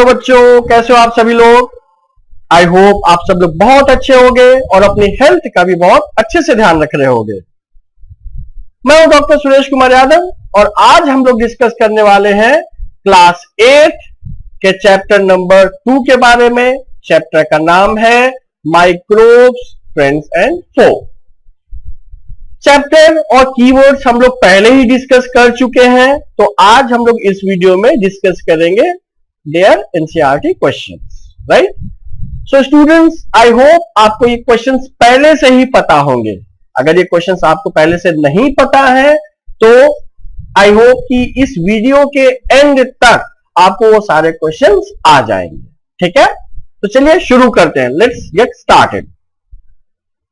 Hello बच्चों, कैसे हो आप सभी लोग। आई होप आप सब लोग बहुत अच्छे होंगे और अपनी हेल्थ का भी बहुत अच्छे से ध्यान रख रहे होंगे। मैं हूं डॉक्टर सुरेश कुमार यादव और आज हम लोग डिस्कस करने वाले हैं क्लास 8 के चैप्टर नंबर 2 के बारे में। चैप्टर का नाम है microbes, friends and foe. Chapter और कीवर्ड्स हम लोग पहले ही डिस्कस कर चुके हैं, तो आज हम लोग इस वीडियो में डिस्कस करेंगे their NCERT questions, right? So students, I hope आपको ये questions पहले से ही पता होंगे। अगर ये questions आपको पहले से नहीं पता है तो I hope कि इस वीडियो के एंड तक आपको वो सारे questions आ जाएंगे। ठीक है, तो चलिए शुरू करते हैं। Let's get started।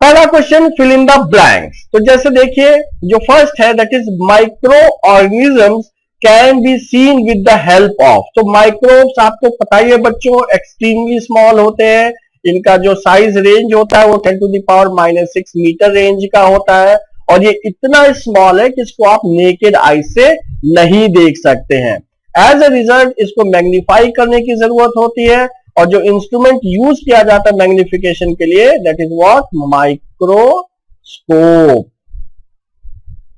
पहला question, fill in the blanks. तो जैसे देखिए, जो फर्स्ट है that is microorganisms can be seen with the help of. तो माइक्रोब्स आपको पता ही है बच्चों, एक्सट्रीमली स्मॉल होते हैं। इनका जो साइज रेंज होता है वो 10⁻⁻⁶ मीटर रेंज का होता है और ये इतना स्मॉल है कि इसको आप नेकेड आई से नहीं देख सकते हैं। एज ए रिजल्ट इसको मैग्नीफाई करने की जरूरत होती है और जो इंस्ट्रूमेंट यूज किया जाता है मैग्निफिकेशन के लिए दैट इज व्हाट, माइक्रोस्कोप।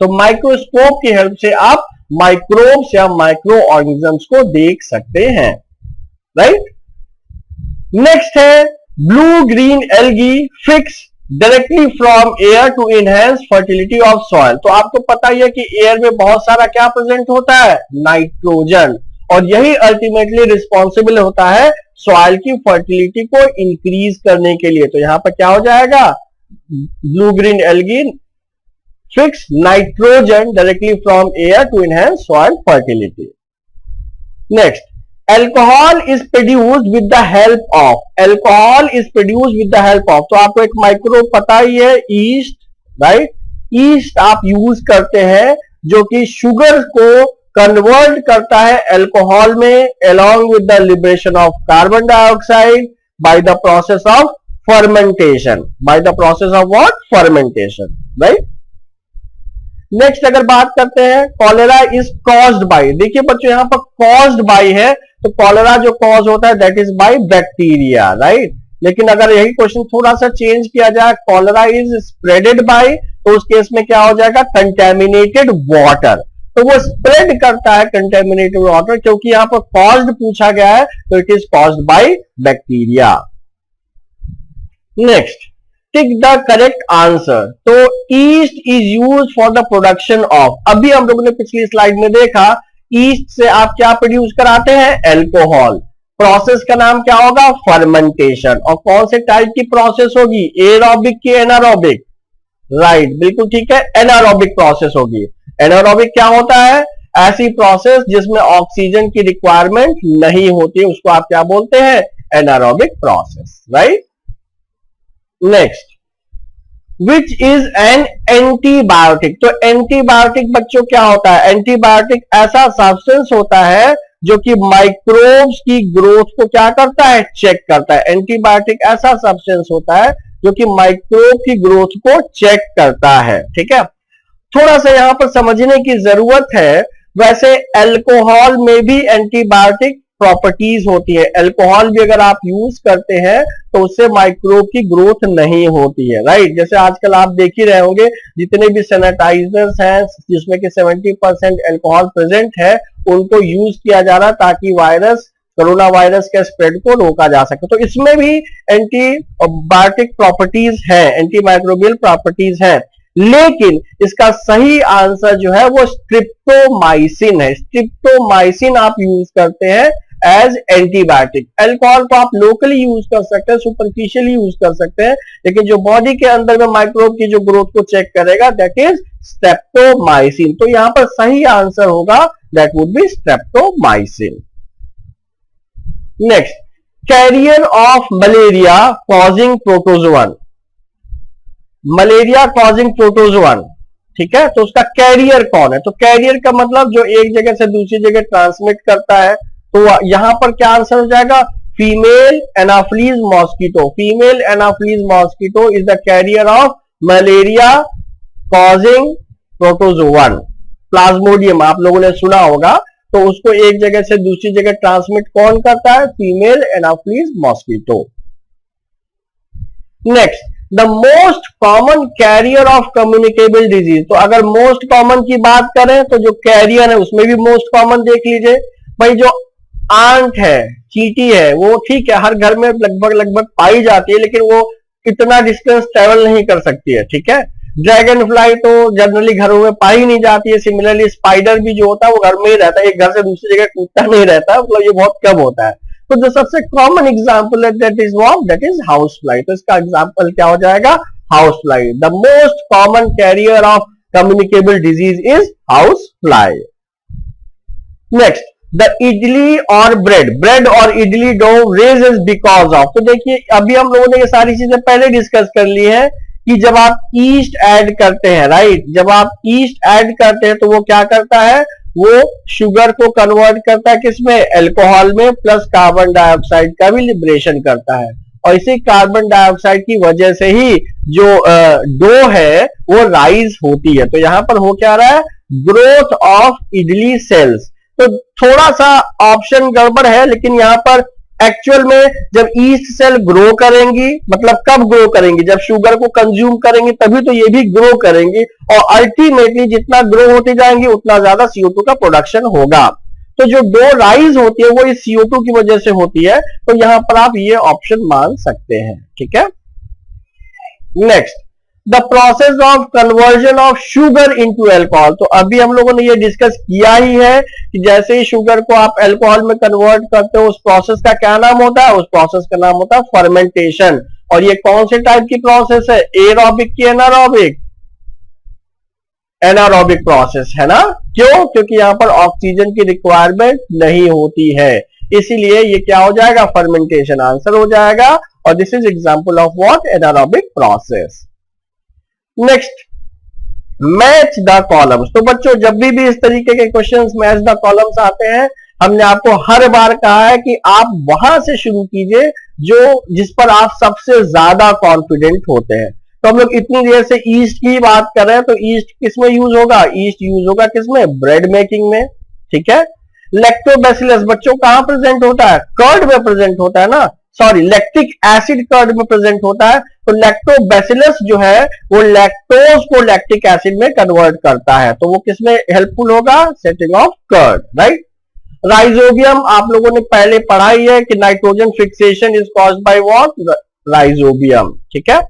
तो माइक्रोस्कोप की हेल्प से आप माइक्रोब्स या माइक्रो ऑर्गेनिजम्स को देख सकते हैं, राइट। नेक्स्ट है blue green algae fix directly from air to enhance fertility of soil. तो आपको पता ही है कि एयर में बहुत सारा क्या प्रेजेंट होता है, नाइट्रोजन, और यही अल्टीमेटली रिस्पॉन्सिबल होता है सॉइल की फर्टिलिटी को इंक्रीज करने के लिए। तो यहां पर क्या हो जाएगा, blue green algae fix nitrogen directly from air to enhance soil fertility. Next, alcohol is produced with the help of. Alcohol is produced with the help of. तो आपको एक माइक्रो पता ही है, ईस्ट, राइट। ईस्ट आप use करते हैं जो कि शुगर को कन्वर्ट करता है अल्कोहल में along with the liberation of carbon dioxide by the process of fermentation. By the process of what? Fermentation, right? Next अगर बात करते हैं, कॉलेरा इज कॉज्ड बाय। देखिए बच्चों यहां पर कॉज्ड बाय है, तो कॉलेरा जो कॉज होता है that is by bacteria, right. लेकिन अगर यही क्वेश्चन थोड़ा सा चेंज किया जाए, कॉलेरा इज स्प्रेडेड बाय, तो उस केस में क्या हो जाएगा, कंटेमिनेटेड वाटर। तो वो स्प्रेड करता है कंटेमिनेटेड वाटर, क्योंकि यहां पर कॉज्ड पूछा गया है तो it is caused by bacteria. Next, tick the correct answer. तो yeast is used for the production of. अभी हम लोगों ने पिछली स्लाइड में देखा, ईस्ट से आप क्या प्रोड्यूस कराते हैं, अल्कोहल। प्रोसेस का नाम क्या होगा, फर्मेंटेशन। और कौन से टाइप की प्रोसेस होगी, एरोबिक की एनारोबिक, राइट, बिल्कुल ठीक है, एनारोबिक प्रोसेस होगी। एनारोबिक क्या होता है, ऐसी प्रोसेस जिसमें ऑक्सीजन की रिक्वायरमेंट नहीं होती, उसको आप क्या बोलते हैं, anaerobic process, right. Next, which is an antibiotic. तो एंटीबायोटिक बच्चों क्या होता है, एंटीबायोटिक ऐसा सब्सटेंस होता है जो कि माइक्रोब्स की ग्रोथ को क्या करता है, चेक करता है। एंटीबायोटिक ऐसा सब्सटेंस होता है जो कि माइक्रोब की ग्रोथ को चेक करता है, ठीक है। थोड़ा सा यहां पर समझने की जरूरत है, वैसे अल्कोहल में भी एंटीबायोटिक प्रॉपर्टीज होती है। अल्कोहल भी अगर आप यूज करते हैं तो उससे माइक्रोब की ग्रोथ नहीं होती है, राइट। जैसे आजकल आप देख ही रहे होंगे जितने भी सैनिटाइजर्स हैं जिसमें कि 70% अल्कोहल प्रेजेंट है, उनको यूज किया जा रहा है ताकि वायरस, कोरोना वायरस के स्प्रेड को रोका जा सके। तो इसमें भी एंटीबायोटिक प्रॉपर्टीज है, एंटी माइक्रोबियल प्रॉपर्टीज है, लेकिन इसका सही आंसर जो है वो स्ट्रिप्टोमाइसिन है। स्ट्रिप्टोमाइसिन आप यूज करते हैं एज एंटीबायोटिक। अल्कोहल को आप लोकली यूज कर सकते हैं, सुपरफिशियली यूज कर सकते हैं, लेकिन जो बॉडी के अंदर में माइक्रोब की जो ग्रोथ को चेक करेगा दैट इज स्ट्रेप्टोमाइसिन। तो यहां पर सही आंसर होगा that would be streptomycin. Next, carrier of malaria causing protozoan. Malaria causing protozoan, ठीक है, तो उसका कैरियर कौन है। तो कैरियर का मतलब जो एक जगह से दूसरी जगह ट्रांसमिट करता है, तो यहां पर क्या आंसर हो जाएगा, female Anopheles mosquito. Female Anopheles mosquito is the carrier of malaria causing protozoan. Plasmodium आप लोगों ने सुना होगा, तो उसको एक जगह से दूसरी जगह ट्रांसमिट कौन करता है? Female Anopheles mosquito. Next, the most common carrier of communicable disease. तो अगर मोस्ट कॉमन की बात करें तो जो कैरियर है उसमें भी मोस्ट कॉमन देख लीजिए भाई, जो आंट है, चींटी है, वो ठीक है हर घर में लगभग पाई जाती है, लेकिन वो इतना डिस्टेंस ट्रेवल नहीं कर सकती है, ठीक है। ड्रैगन फ्लाई तो जनरली घरों में पाई नहीं जाती है। सिमिलरली स्पाइडर भी जो होता है वो घर में ही रहता है, एक घर से दूसरी जगह कूदता नहीं रहता, मतलब ये बहुत कम होता है। तो जो सबसे कॉमन एग्जाम्पल है that is what? That is house fly. तो इसका एग्जाम्पल क्या हो जाएगा? House fly. The most common carrier of communicable disease is house fly. Next, the idli और ब्रेड और idli dough rises because of. तो देखिए अभी हम लोगों ने ये सारी चीजें पहले डिस्कस कर ली है कि जब आप ईस्ट ऐड करते हैं, राइट, जब आप ईस्ट ऐड करते हैं तो वो क्या करता है? वो शुगर को कन्वर्ट करता है किसमें? अल्कोहल में, प्लस कार्बन डाइऑक्साइड का भी लिबरेशन करता है। और इसी कार्बन डाइऑक्साइड की वजह से ही जो डो है वो राइज होती है। तो यहां पर हो क्या रहा है? Growth of idli cells. तो थोड़ा सा ऑप्शन गड़बड़ है, लेकिन यहां पर एक्चुअल में जब ईस्ट सेल ग्रो करेंगी, मतलब कब ग्रो करेंगी? जब शुगर को कंज्यूम करेंगी तभी तो ये भी ग्रो करेंगी, और अल्टीमेटली जितना ग्रो होती जाएंगी उतना ज्यादा CO2 का प्रोडक्शन होगा। तो जो डो राइज होती है वो इस CO2 की वजह से होती है। तो यहां पर आप ये ऑप्शन मान सकते हैं, ठीक है। Next, the process of conversion of sugar into alcohol. तो अभी हम लोगों ने ये डिस्कस किया ही है कि जैसे ही शुगर को आप अल्कोहल में कन्वर्ट करते हो, उस प्रोसेस का क्या नाम होता है? उस प्रोसेस का नाम होता है फर्मेंटेशन। और ये कौन से टाइप की प्रोसेस है? एरोबिक की एनारोबिक? एनारोबिक प्रोसेस है ना। क्यों? क्योंकि यहां पर ऑक्सीजन की रिक्वायरमेंट नहीं होती है, इसीलिए ये क्या हो जाएगा? फर्मेंटेशन आंसर हो जाएगा। और this is example of what? Anaerobic process. Next, match the columns. तो बच्चों जब भी इस तरीके के क्वेश्चंस मैच द कॉलम्स आते हैं, हमने आपको हर बार कहा है कि आप वहां से शुरू कीजिए जो जिस पर आप सबसे ज्यादा कॉन्फिडेंट होते हैं। तो हम लोग इतनी देर से ईस्ट की बात कर रहे हैं, तो ईस्ट किसमें यूज होगा? ईस्ट यूज होगा किसमें? ब्रेड मेकिंग में, ठीक है। लैक्टोबैसिलस बच्चों कहां प्रेजेंट होता है? कर्ड में प्रेजेंट होता है ना, सॉरी लैक्टिक एसिड कर्ड में प्रेजेंट होता है। तो लैक्टोबैसिलस जो है वो लैक्टोज को लैक्टिक एसिड में कन्वर्ट करता है, तो वो किसमें हेल्पफुल होगा? Setting of curd, right. Rhizobium आप लोगों ने पहले पढ़ा ही है कि nitrogen fixation is caused by what? Rhizobium, ठीक है।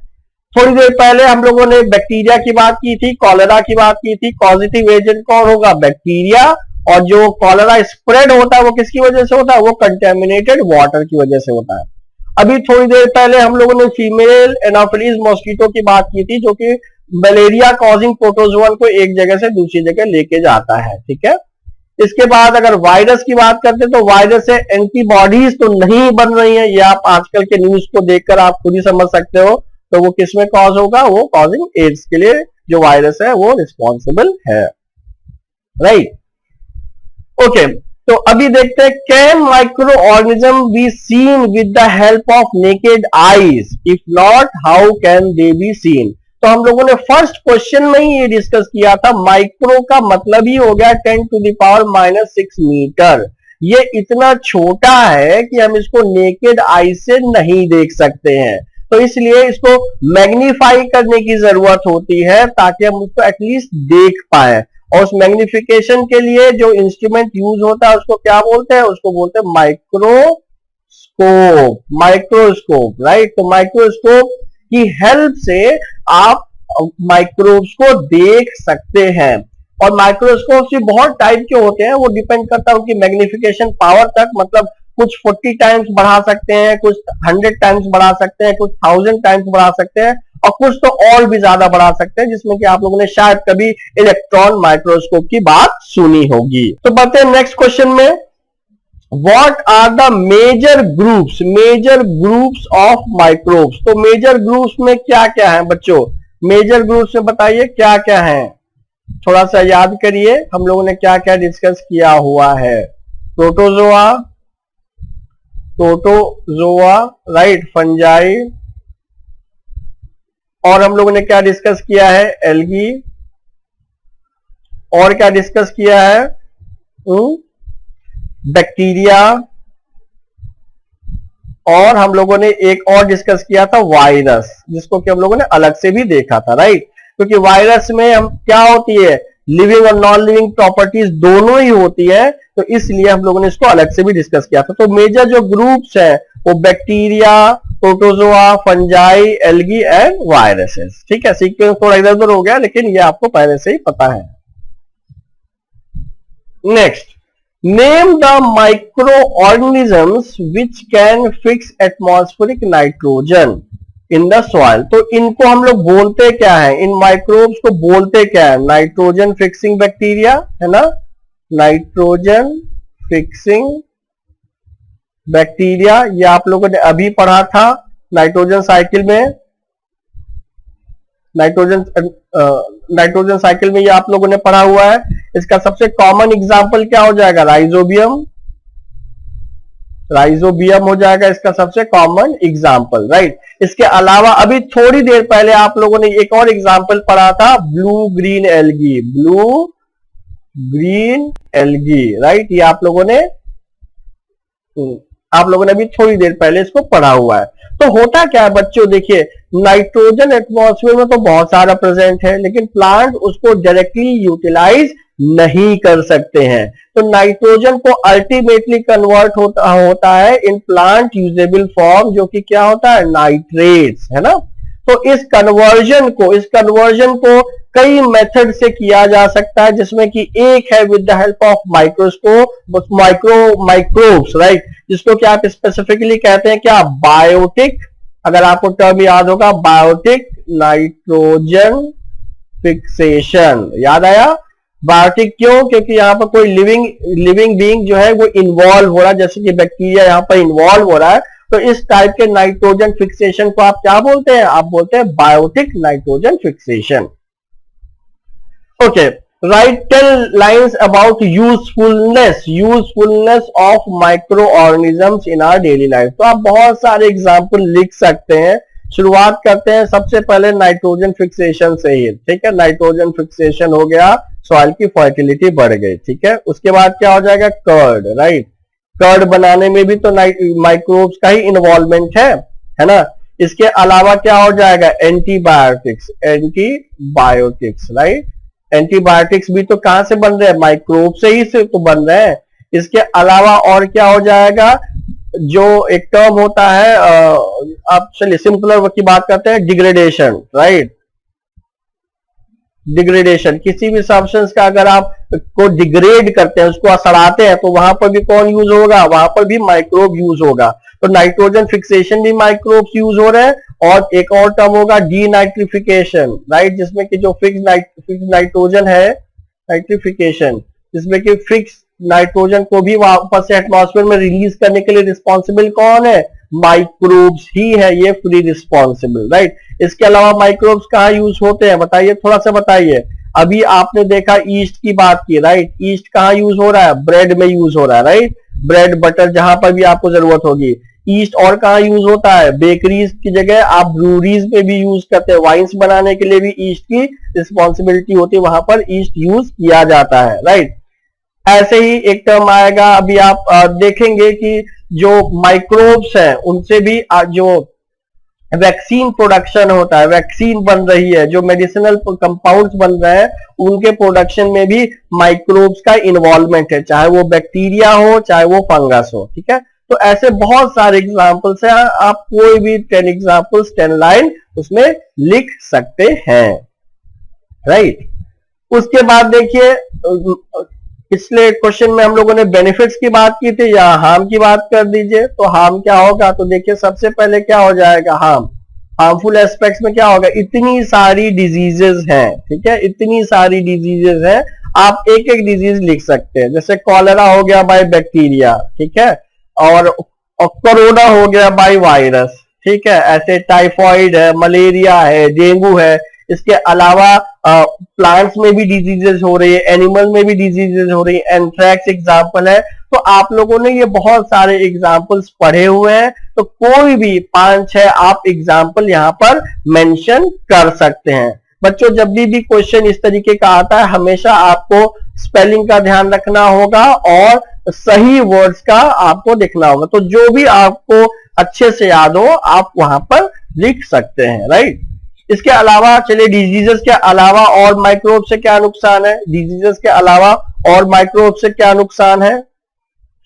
थोड़ी देर पहले हम लोगों ने बैक्टीरिया की बात की थी, कॉलेरा की बात की थी। पॉजिटिव एजेंट कौन होगा? बैक्टीरिया। और जो कॉलेरा स्प्रेड होता है वो किसकी वजह से होता है? वो कंटेमिनेटेड वाटर की वजह से होता है। अभी थोड़ी देर पहले हम लोगों ने फीमेल एनाफिलीज मॉस्किटो की बात की थी, जो कि मलेरिया कॉजिंग प्रोटोजोअन को एक जगह से दूसरी जगह लेके जाता है, ठीक है। इसके बाद अगर वायरस की बात करते हैं तो वायरस से एंटीबॉडीज तो नहीं बन रही है, ये आप आजकल के न्यूज को देखकर आप खुद ही समझ सकते हो। तो वो किसमें कॉज होगा? वो कॉजिंग एड्स के लिए जो वायरस है वो रिस्पॉन्सिबल है, राइट। ओके, तो अभी देखते हैं, can micro organism B seen with the help of naked eyes? If not, how can they be seen? तो हम लोगों ने फर्स्ट क्वेश्चन में ही ये डिस्कस किया था, माइक्रो का मतलब ही हो गया 10⁻⁻⁶ मीटर। ये इतना छोटा है कि हम इसको नेकेड आई से नहीं देख सकते हैं, तो इसलिए इसको मैग्नीफाई करने की जरूरत होती है ताकि हम उसको एटलीस्ट देख पाए। और उस मैग्निफिकेशन के लिए जो इंस्ट्रूमेंट यूज होता है उसको क्या बोलते हैं? उसको बोलते हैं माइक्रोस्कोप, माइक्रोस्कोप, राइट। तो माइक्रोस्कोप की हेल्प से आप माइक्रोब्स को देख सकते हैं। और माइक्रोस्कोप भी बहुत टाइप के होते हैं, वो डिपेंड करता है उनकी मैग्निफिकेशन पावर तक, मतलब कुछ 40 टाइम्स बढ़ा सकते हैं, कुछ 100 टाइम्स बढ़ा सकते हैं, कुछ 1000 टाइम्स बढ़ा सकते हैं, और कुछ तो और भी ज्यादा बढ़ा सकते हैं, जिसमें कि आप लोगों ने शायद कभी इलेक्ट्रॉन माइक्रोस्कोप की बात सुनी होगी। तो बढ़ते हैं नेक्स्ट क्वेश्चन में, what are the major groups of microbes? तो मेजर ग्रुप्स में क्या क्या है बच्चों? मेजर ग्रुप्स में बताइए क्या क्या है, थोड़ा सा याद करिए हम लोगों ने क्या क्या डिस्कस किया हुआ है। प्रोटोजोआ, राइट, फंजाई, और हम लोगों ने क्या डिस्कस किया है? एल्गी, और क्या डिस्कस किया है? बैक्टीरिया, और हम लोगों ने एक और डिस्कस किया था वायरस, जिसको कि हम लोगों ने अलग से भी देखा था, राइट। क्योंकि वायरस में हम क्या होती है, लिविंग और नॉन लिविंग प्रॉपर्टीज दोनों ही होती है, तो इसलिए हम लोगों ने इसको अलग से भी डिस्कस किया था। तो मेजर जो ग्रुप्स है वो bacteria, protozoa, fungi, algae and viruses. ठीक है, सीक्वेंस थोड़ा इधर उधर हो गया, लेकिन ये आपको पहले से ही पता है। Next, name the micro organisms which can fix atmospheric nitrogen in the soil. तो इनको हम लोग बोलते क्या है, इन माइक्रोब्स को बोलते क्या है, नाइट्रोजन फिक्सिंग बैक्टीरिया, है ना, नाइट्रोजन फिक्सिंग बैक्टीरिया। ये आप लोगों ने अभी पढ़ा था नाइट्रोजन साइकिल में, नाइट्रोजन साइकिल में ये आप लोगों ने पढ़ा हुआ है। इसका सबसे कॉमन एग्जांपल क्या हो जाएगा, राइजोबियम, राइजोबियम हो जाएगा इसका सबसे कॉमन एग्जांपल, राइट। इसके अलावा अभी थोड़ी देर पहले आप लोगों ने एक और एग्जांपल पढ़ा था, blue green algae, blue green algae, right. ये आप लोगों ने अभी थोड़ी देर पहले इसको पढ़ा हुआ है। तो होता क्या है बच्चों, देखिए नाइट्रोजन एटमॉस्फेयर में तो बहुत सारा प्रेजेंट है, लेकिन प्लांट उसको डायरेक्टली यूटिलाइज नहीं कर सकते हैं। तो नाइट्रोजन को अल्टीमेटली कन्वर्ट होता है इन प्लांट यूजेबल फॉर्म, जो कि क्या होता है, नाइट्रेट्स, है ना। तो इस कन्वर्जन को कई मेथड से किया जा सकता है, जिसमें कि एक है with the help of microscope, microbes, right, जिसको क्या आप स्पेसिफिकली कहते हैं क्या, बायोटिक। अगर आपको टर्म याद होगा, बायोटिक नाइट्रोजन फिक्सेशन, याद आया। बायोटिक क्यों, क्योंकि यहाँ पर कोई लिविंग बीइंग जो है वो इन्वॉल्व हो रहा है, जैसे कि बैक्टीरिया यहाँ पर इन्वॉल्व हो रहा है। तो इस टाइप के नाइट्रोजन फिक्सेशन को आप क्या बोलते हैं, आप बोलते हैं biotic nitrogen fixation. Okay, write 10 lines about usefulness of microorganisms in our daily life. तो आप बहुत सारे एग्जाम्पल लिख सकते हैं। शुरुआत करते हैं सबसे पहले नाइट्रोजन फिक्सेशन से ही, ठीक है। नाइट्रोजन फिक्सेशन हो गया, सॉइल की फर्टिलिटी बढ़ गई, ठीक है। उसके बाद क्या हो जाएगा, कर्ड, राइट। कर्ड बनाने में भी तो माइक्रोब्स का ही इन्वॉल्वमेंट है ना। इसके अलावा क्या हो जाएगा, एंटीबायोटिक्स, राइट। एंटीबायोटिक्स भी तो कहां से बन रहे हैं, माइक्रोब से ही से तो बन रहे हैं। इसके अलावा और क्या हो जाएगा, जो एक टर्म होता है, आप चलिए सिंपलर की बात करते हैं, डिग्रेडेशन, राइट। डिग्रेडेशन, किसी भी सब्सटेंस का अगर आप को डिग्रेड करते हैं, उसको सड़ाते हैं, तो वहां पर भी कौन यूज होगा, वहां पर भी माइक्रोब यूज होगा। तो नाइट्रोजन फिक्सेशन भी माइक्रोब्स यूज हो रहे हैं। और एक और टर्म होगा डीनाइट्रिफिकेशन, राइट, जिसमें कि जो फिक्स नाइट्रोजन है, नाइट्रिफिकेशन, जिसमें कि फिक्स नाइट्रोजन को भी वापस से एटमॉस्फेयर में रिलीज करने के लिए रिस्पॉन्सिबल कौन है, माइक्रोब्स ही है, ये फ्री रिस्पॉन्सिबल, राइट। इसके अलावा माइक्रोब्स कहाँ यूज होते हैं, बताइए, थोड़ा सा बताइए। अभी आपने देखा ईस्ट की बात की, राइट। ईस्ट कहाँ यूज हो रहा है, ब्रेड में यूज हो रहा है, राइट। ब्रेड बटर जहां पर भी आपको जरूरत होगी। ईस्ट और कहाँ यूज होता है, बेकरीज की जगह आप ब्रूरीज में भी यूज करते हैं। वाइन्स बनाने के लिए भी ईस्ट की रिस्पॉन्सिबिलिटी होती है, वहां पर ईस्ट यूज किया जाता है, राइट। ऐसे ही एक टर्म आएगा, अभी आप देखेंगे कि जो माइक्रोब्स हैं उनसे भी जो वैक्सीन प्रोडक्शन होता है, वैक्सीन बन रही है, जो मेडिसिनल कंपाउंड्स बन रहे हैं, उनके प्रोडक्शन में भी माइक्रोब्स का इन्वॉल्वमेंट है, चाहे वो बैक्टीरिया हो चाहे वो फंगस हो, ठीक है। तो ऐसे बहुत सारे एग्जांपल्स हैं, आप कोई भी 10 एग्जांपल्स 10 लाइन उसमें लिख सकते हैं, राइट। उसके बाद देखिए, पिछले क्वेश्चन में हम लोगों ने बेनिफिट्स की बात की थी, या हार्म की बात कर दीजिए। तो हार्म क्या होगा, तो देखिए सबसे पहले क्या हो जाएगा, हार्मफुल एस्पेक्ट्स में क्या होगा, इतनी सारी डिजीजेस हैं, ठीक है, इतनी सारी डिजीजेस हैं, आप एक एक डिजीज लिख सकते हैं। जैसे कॉलेरा हो गया बाय बैक्टीरिया, ठीक है, और कोरोना हो गया बाय वायरस, ठीक है। ऐसे टाइफॉइड है, मलेरिया है, डेंगू है। इसके अलावा प्लांट्स में भी डिजीजेस हो रही है, एनिमल में भी डिजीजेस हो रही है, एंथ्रैक्स एग्जांपल है। तो आप लोगों ने ये बहुत सारे एग्जांपल्स पढ़े हुए हैं, तो कोई भी 5-6 आप एग्जांपल यहां पर मेंशन कर सकते हैं। बच्चों जब भी क्वेश्चन इस तरीके का आता है, हमेशा आपको स्पेलिंग का ध्यान रखना होगा और सही वर्ड्स का आपको देखना होगा। तो जो भी आपको अच्छे से याद हो आप वहां पर लिख सकते हैं, राइट। इसके अलावा चलिए डिजीजेस के अलावा और माइक्रोब से क्या नुकसान है, डिजीजेस के अलावा और माइक्रोब से क्या नुकसान है,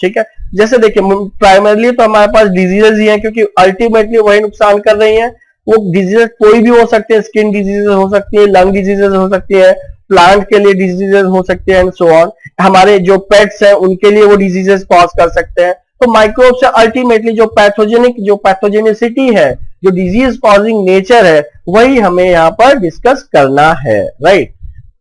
ठीक है। जैसे देखिए प्राइमरली तो हमारे पास डिजीजेस ही हैं, क्योंकि अल्टीमेटली वही नुकसान कर रही हैं। वो डिजीजेस कोई भी हो सकते हैं, स्किन डिजीजेस हो सकती है, लंग डिजीजेस हो सकती है, प्लांट के लिए डिजीजेस हो सकते हैं एंड सो ऑन। हमारे जो पेट्स हैं उनके लिए वो डिजीजेस कॉज कर सकते हैं। तो माइक्रोब से अल्टीमेटली जो पैथोजेनिसिटी है, जो डिजीज कॉजिंग नेचर है, वही हमें यहाँ पर डिस्कस करना है, राइट।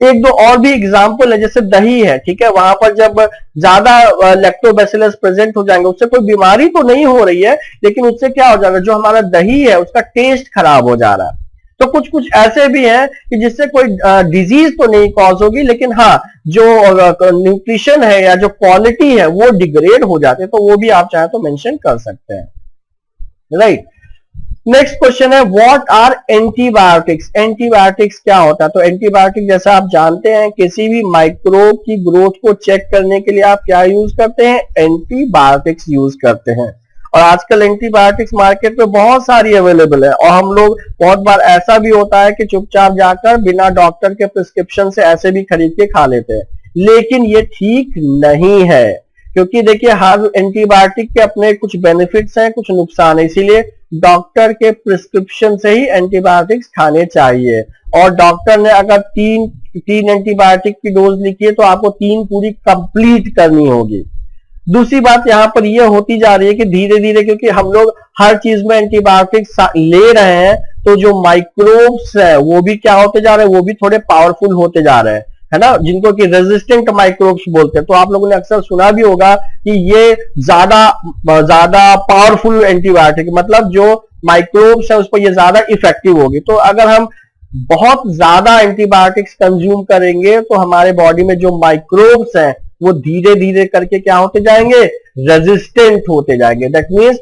एक दो और भी एग्जाम्पल है, जैसे दही है, ठीक है। वहां पर जब ज्यादा लैक्टोबैसिलस प्रेजेंट हो जाएंगे, उससे कोई बीमारी तो नहीं हो रही है, लेकिन उससे क्या हो जाएगा, जो हमारा दही है उसका टेस्ट खराब हो जा रहा है। तो कुछ कुछ ऐसे भी हैं कि जिससे कोई डिजीज तो नहीं कॉज होगी, लेकिन हाँ जो न्यूट्रिशन है या जो क्वालिटी है वो डिग्रेड हो जाते हैं। तो वो भी आप चाहे तो मेंशन कर सकते हैं, राइट। नेक्स्ट क्वेश्चन है व्हाट आर एंटीबायोटिक्स। एंटीबायोटिक्स क्या होता है? तो एंटीबायोटिक जैसा आप जानते हैं, किसी भी माइक्रोब की ग्रोथ को चेक करने के लिए आप क्या यूज करते हैं, एंटीबायोटिक्स यूज करते हैं। और आजकल एंटीबायोटिक्स मार्केट में बहुत सारी अवेलेबल है, और हम लोग बहुत बार ऐसा भी होता है कि चुपचाप जाकर बिना डॉक्टर के प्रिस्क्रिप्शन से ऐसे भी खरीद के खा लेते हैं, लेकिन ये ठीक नहीं है। क्योंकि देखिए हर एंटीबायोटिक के अपने कुछ बेनिफिट्स हैं, कुछ नुकसान है, इसीलिए डॉक्टर के प्रिस्क्रिप्शन से ही एंटीबायोटिक्स खाने चाहिए। और डॉक्टर ने अगर तीन एंटीबायोटिक की डोज लिखी है तो आपको 3 पूरी कंप्लीट करनी होगी। दूसरी बात यहां पर यह होती जा रही है कि धीरे धीरे, क्योंकि हम लोग हर चीज में एंटीबायोटिक्स ले रहे हैं, तो जो माइक्रोब्स है वो भी क्या होते जा रहे हैं, वो भी थोड़े पावरफुल होते जा रहे हैं, है ना, जिनको कि रेजिस्टेंट माइक्रोब्स बोलते हैं। तो आप लोगों ने अक्सर सुना भी होगा कि ये ज्यादा पावरफुल एंटीबायोटिक, मतलब जो माइक्रोब्स है उस पर ये ज्यादा इफेक्टिव होगी। तो अगर हम बहुत ज्यादा एंटीबायोटिक्स कंज्यूम करेंगे तो हमारे बॉडी में जो माइक्रोब्स हैं वो धीरे धीरे करके क्या होते जाएंगे, रेजिस्टेंट होते जाएंगे। दैट मीन्स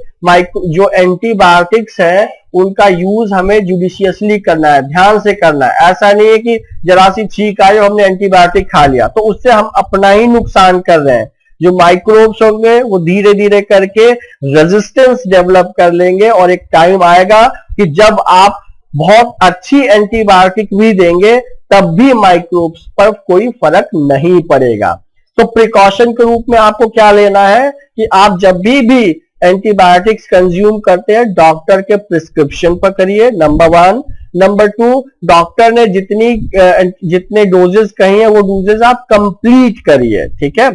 जो एंटीबायोटिक्स है उनका यूज हमें जुडिशियसली करना है, ध्यान से करना है। ऐसा नहीं है कि जरा सी छींक आई और हमने एंटीबायोटिक खा लिया, तो उससे हम अपना ही नुकसान कर रहे हैं। जो माइक्रोब्स होंगे वो धीरे धीरे करके रेजिस्टेंस डेवलप कर लेंगे, और एक टाइम आएगा कि जब आप बहुत अच्छी एंटीबायोटिक भी देंगे तब भी माइक्रोब्स पर कोई फर्क नहीं पड़ेगा। तो प्रिकॉशन के रूप में आपको क्या लेना है कि आप जब भी एंटीबायोटिक्स कंज्यूम करते हैं डॉक्टर के प्रिस्क्रिप्शन पर करिए, नंबर 1। नंबर 2, डॉक्टर ने जितने डोजेस कही है वो डोजेस आप कंप्लीट करिए, ठीक है,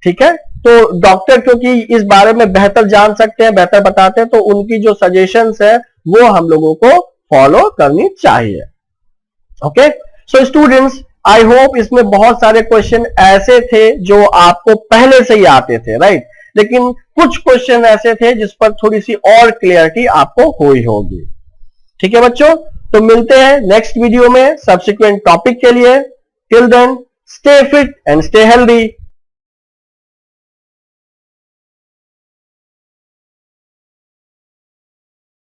ठीक है। तो डॉक्टर क्योंकि इस बारे में बेहतर जान सकते हैं, बेहतर बताते हैं, तो उनकी जो सजेशंस है वो हम लोगों को फॉलो करनी चाहिए। Okay, so students I hope इसमें बहुत सारे क्वेश्चन ऐसे थे जो आपको पहले से ही आते थे, राइट, लेकिन कुछ क्वेश्चन ऐसे थे जिस पर थोड़ी सी और क्लियरिटी आपको हुई होगी। ठीक है बच्चों, तो मिलते हैं नेक्स्ट वीडियो में सब्सिक्वेंट टॉपिक के लिए। Till then stay fit and stay healthy.